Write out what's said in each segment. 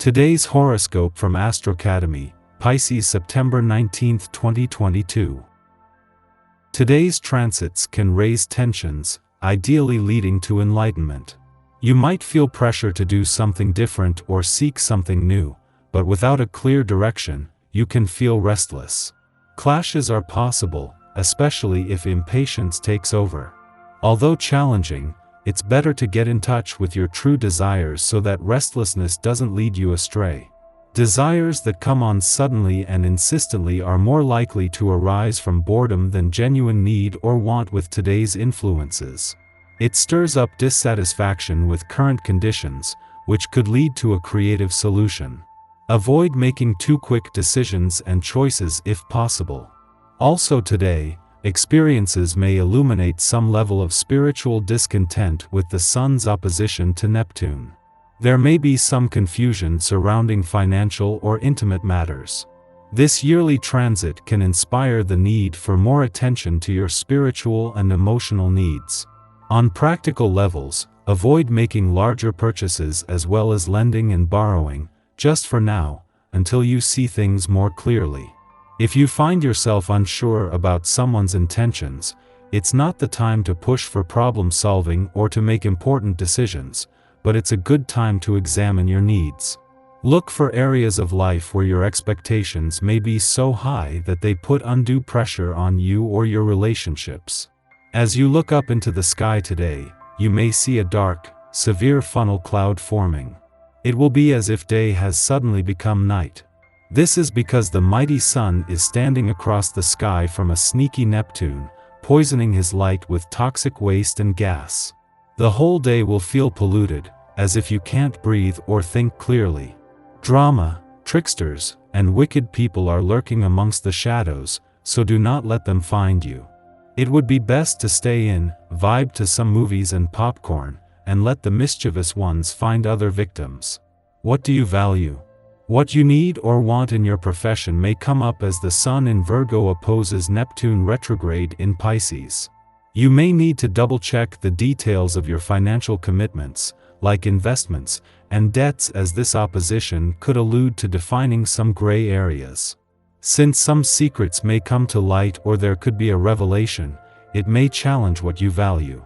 Today's horoscope from Astrocademy, Pisces September 19, 2022. Today's transits can raise tensions, ideally leading to enlightenment. You might feel pressure to do something different or seek something new, but without a clear direction, you can feel restless. Clashes are possible, especially if impatience takes over. Although challenging, it's better to get in touch with your true desires so that restlessness doesn't lead you astray. Desires that come on suddenly and insistently are more likely to arise from boredom than genuine need or want with today's influences. It stirs up dissatisfaction with current conditions, which could lead to a creative solution. Avoid making too quick decisions and choices if possible. Also today, experiences may illuminate some level of spiritual discontent with the Sun's opposition to Neptune. There may be some confusion surrounding financial or intimate matters. This yearly transit can inspire the need for more attention to your spiritual and emotional needs. On practical levels, avoid making larger purchases as well as lending and borrowing, just for now, until you see things more clearly. If you find yourself unsure about someone's intentions, it's not the time to push for problem solving or to make important decisions, but it's a good time to examine your needs. Look for areas of life where your expectations may be so high that they put undue pressure on you or your relationships. As you look up into the sky today, you may see a dark, severe funnel cloud forming. It will be as if day has suddenly become night. This is because the mighty Sun is standing across the sky from a sneaky Neptune, poisoning his light with toxic waste and gas. The whole day will feel polluted, as if you can't breathe or think clearly. Drama, tricksters, and wicked people are lurking amongst the shadows, so do not let them find you. It would be best to stay in, vibe to some movies and popcorn, and let the mischievous ones find other victims. What do you value? What you need or want in your profession may come up as the Sun in Virgo opposes Neptune retrograde in Pisces. You may need to double-check the details of your financial commitments, like investments and debts, as this opposition could allude to defining some gray areas. Since some secrets may come to light or there could be a revelation, it may challenge what you value.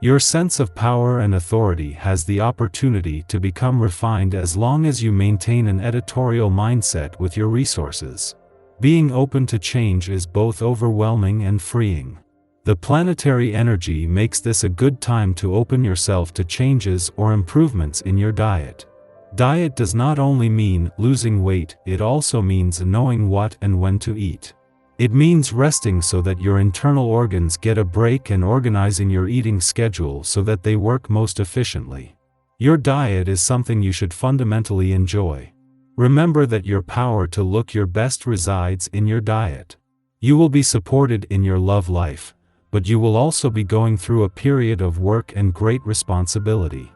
Your sense of power and authority has the opportunity to become refined as long as you maintain an editorial mindset with your resources. Being open to change is both overwhelming and freeing. The planetary energy makes this a good time to open yourself to changes or improvements in your diet. Diet does not only mean losing weight, it also means knowing what and when to eat. It means resting so that your internal organs get a break and organizing your eating schedule so that they work most efficiently. Your diet is something you should fundamentally enjoy. Remember that your power to look your best resides in your diet. You will be supported in your love life, but you will also be going through a period of work and great responsibility.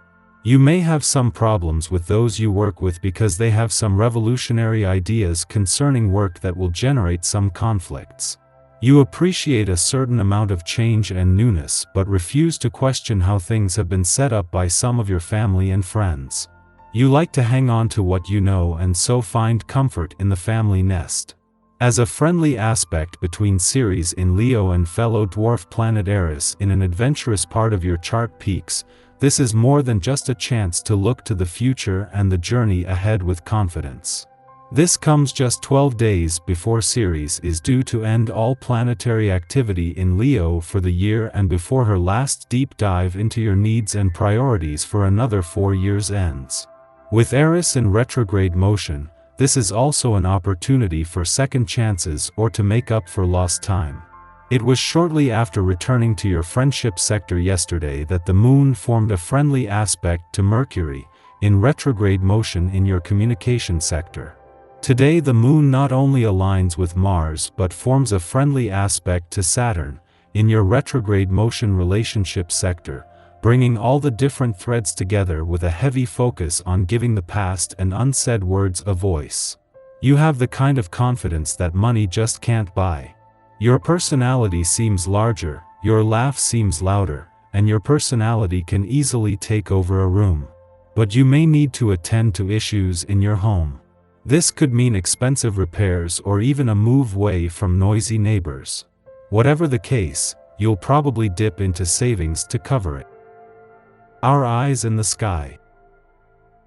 You may have some problems with those you work with because they have some revolutionary ideas concerning work that will generate some conflicts. You appreciate a certain amount of change and newness but refuse to question how things have been set up by some of your family and friends. You like to hang on to what you know and so find comfort in the family nest. As a friendly aspect between Ceres in Leo and fellow dwarf planet Eris in an adventurous part of your chart peaks, this is more than just a chance to look to the future and the journey ahead with confidence. This comes just 12 days before Ceres is due to end all planetary activity in Leo for the year and before her last deep dive into your needs and priorities for another 4 years ends. With Eris in retrograde motion, this is also an opportunity for second chances or to make up for lost time. It was shortly after returning to your friendship sector yesterday that the Moon formed a friendly aspect to Mercury, in retrograde motion in your communication sector. Today the Moon not only aligns with Mars but forms a friendly aspect to Saturn, in your retrograde motion relationship sector, bringing all the different threads together with a heavy focus on giving the past and unsaid words a voice. You have the kind of confidence that money just can't buy. Your personality seems larger, your laugh seems louder, and your personality can easily take over a room. but you may need to attend to issues in your home. This could mean expensive repairs or even a move away from noisy neighbors. Whatever the case, you'll probably dip into savings to cover it. Our eyes in the sky.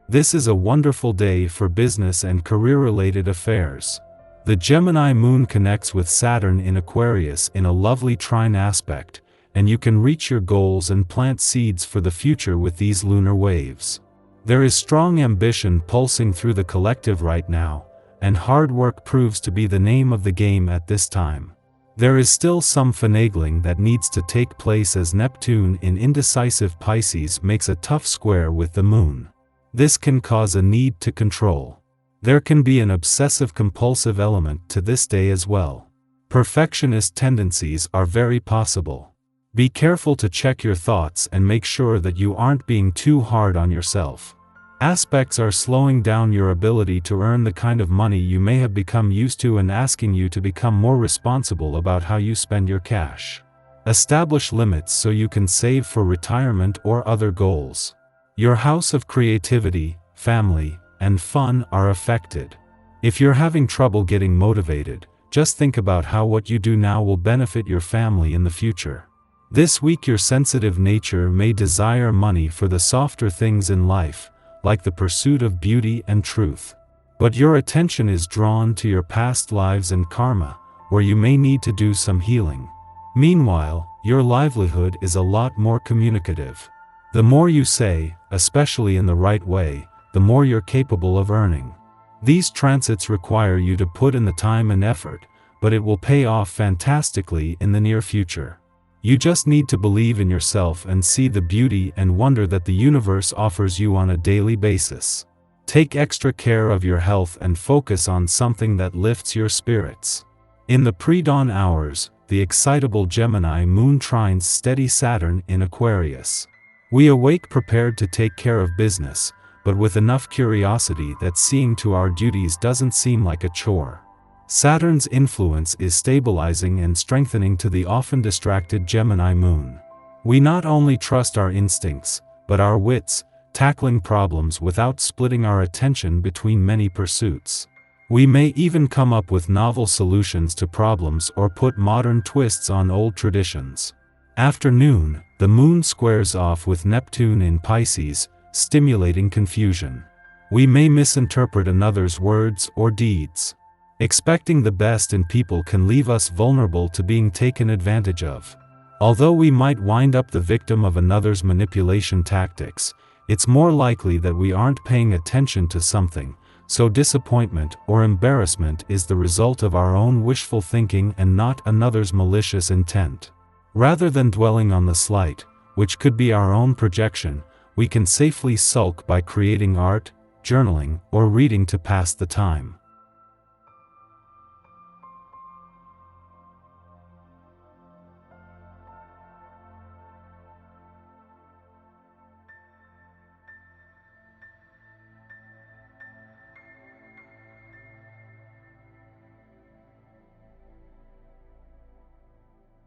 This is a wonderful day for business and career-related affairs. The Gemini moon connects with Saturn in Aquarius in a lovely trine aspect, and you can reach your goals and plant seeds for the future with these lunar waves. There is strong ambition pulsing through the collective right now, and hard work proves to be the name of the game at this time. There is still some finagling that needs to take place as Neptune in indecisive Pisces makes a tough square with the moon. This can cause a need to control. There can be an obsessive-compulsive element to this day as well. Perfectionist tendencies are very possible. Be careful to check your thoughts and make sure that you aren't being too hard on yourself. Aspects are slowing down your ability to earn the kind of money you may have become used to and asking you to become more responsible about how you spend your cash. Establish limits so you can save for retirement or other goals. Your house of creativity, family, and fun are affected. If you're having trouble getting motivated, just think about how what you do now will benefit your family in the future. This week your sensitive nature may desire money for the softer things in life, like the pursuit of beauty and truth. But your attention is drawn to your past lives and karma, where you may need to do some healing. Meanwhile, your livelihood is a lot more communicative. The more you say, especially in the right way, the more you're capable of earning. These transits require you to put in the time and effort, but it will pay off fantastically in the near future. You just need to believe in yourself and see the beauty and wonder that the universe offers you on a daily basis. Take extra care of your health and focus on something that lifts your spirits. In the pre-dawn hours, the excitable Gemini moon trines steady Saturn in Aquarius. We awake prepared to take care of business, but with enough curiosity that seeing to our duties doesn't seem like a chore. Saturn's influence is stabilizing and strengthening to the often distracted Gemini moon. We not only trust our instincts, but our wits, tackling problems without splitting our attention between many pursuits. We may even come up with novel solutions to problems or put modern twists on old traditions. After noon, the moon squares off with Neptune in Pisces, stimulating confusion. We may misinterpret another's words or deeds. Expecting the best in people can leave us vulnerable to being taken advantage of. Although we might wind up the victim of another's manipulation tactics, it's more likely that we aren't paying attention to something, so disappointment or embarrassment is the result of our own wishful thinking and not another's malicious intent. Rather than dwelling on the slight, which could be our own projection, we can safely sulk by creating art, journaling, or reading to pass the time.